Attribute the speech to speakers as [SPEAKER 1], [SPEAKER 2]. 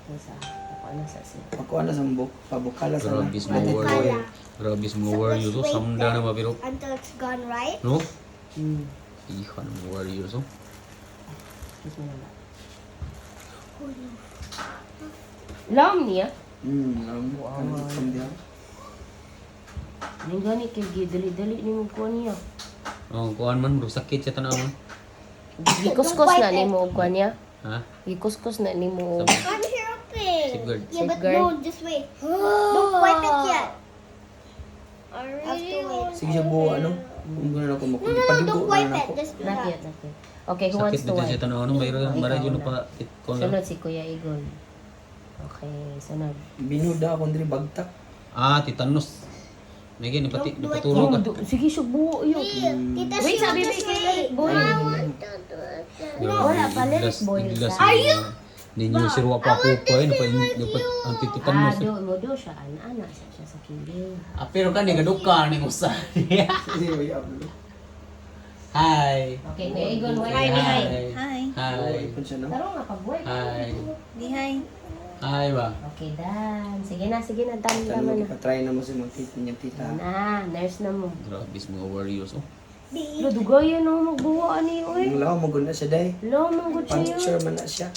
[SPEAKER 1] Sa ako na sa siya.
[SPEAKER 2] Ako ano sa pabukala sa
[SPEAKER 3] Grabe sa mga
[SPEAKER 2] Let it
[SPEAKER 3] word.
[SPEAKER 2] boil.
[SPEAKER 3] Grabe sa mga warriors, oh. Samda na mabiro.
[SPEAKER 4] Until it's gone right.
[SPEAKER 3] No?
[SPEAKER 2] Mm.
[SPEAKER 3] Iha ng mga warriors, oh.
[SPEAKER 1] Kiss mo na ba? Lam niya?
[SPEAKER 2] Wow.
[SPEAKER 1] Ning gani kay gidali-dali ni mo kuan niya.
[SPEAKER 3] Oh, kuhaan man, bro. Sakit siya tanaw, man.
[SPEAKER 1] Gikuskus na nimo og kuan niya.
[SPEAKER 3] Ha?
[SPEAKER 1] Gikuskus na nimo.
[SPEAKER 3] Sabi.
[SPEAKER 4] I'm helping.
[SPEAKER 3] Safeguard.
[SPEAKER 4] Yeah, but
[SPEAKER 1] Safeguard.
[SPEAKER 4] no, just wait. Don't wipe it yet.
[SPEAKER 5] I
[SPEAKER 4] Have to wait.
[SPEAKER 2] Sige siya buo ano? Kung gano'n ako
[SPEAKER 4] No,
[SPEAKER 2] makulit.
[SPEAKER 4] no, no,
[SPEAKER 2] Padugo
[SPEAKER 4] don't
[SPEAKER 2] na
[SPEAKER 4] wipe
[SPEAKER 2] lang
[SPEAKER 4] it.
[SPEAKER 2] ako.
[SPEAKER 4] Just do
[SPEAKER 1] Not
[SPEAKER 4] that.
[SPEAKER 1] yet, not yet. Okay, who
[SPEAKER 3] Sakit
[SPEAKER 1] wants to
[SPEAKER 3] dito siya
[SPEAKER 1] wipe?
[SPEAKER 3] tanaw, no? Mayroon yun pa. Kung lang.
[SPEAKER 1] Sunod si Kuya Igor. Okay, sunod.
[SPEAKER 2] Binuda ako diri bagtak.
[SPEAKER 3] Ah, titanos. May gini, pati,
[SPEAKER 4] Don't do it.
[SPEAKER 3] napaturo ka.
[SPEAKER 1] Sige, subo yun.
[SPEAKER 4] Tita,
[SPEAKER 1] Wait,
[SPEAKER 4] she
[SPEAKER 1] sabi
[SPEAKER 4] will
[SPEAKER 1] ba
[SPEAKER 4] just
[SPEAKER 1] kay
[SPEAKER 4] wait.
[SPEAKER 1] boy? Wala pa, let it boil sa.
[SPEAKER 3] Ninyo sirwa pa po pa, dapat antititanos.
[SPEAKER 1] Do siya. Ana siya sa kiling.
[SPEAKER 3] Ah, pero kan gaduka ni Musa.
[SPEAKER 2] Sige, may ablo.
[SPEAKER 3] Hi.
[SPEAKER 1] Okay, Kuya Igor, wipe.
[SPEAKER 3] Hi.
[SPEAKER 5] Hi.
[SPEAKER 3] Hi.
[SPEAKER 2] Ipon siya no?
[SPEAKER 1] Taro nga pag-wipe.
[SPEAKER 3] Hi.
[SPEAKER 5] Di hi.
[SPEAKER 3] Hi ba?
[SPEAKER 1] Okay, dan. Sige na, dami
[SPEAKER 2] Tanong
[SPEAKER 1] naman na.
[SPEAKER 2] ipatry na mo si mga tita niya tita.
[SPEAKER 1] Na, nurse na mo.
[SPEAKER 3] Grabe sa mga warriors, oh.
[SPEAKER 1] Lo, dugayan na magbuwa ani, oy.
[SPEAKER 2] Ang lawa mo guna siya day.
[SPEAKER 1] Lo, manggod siya.
[SPEAKER 2] Puncture man na siya.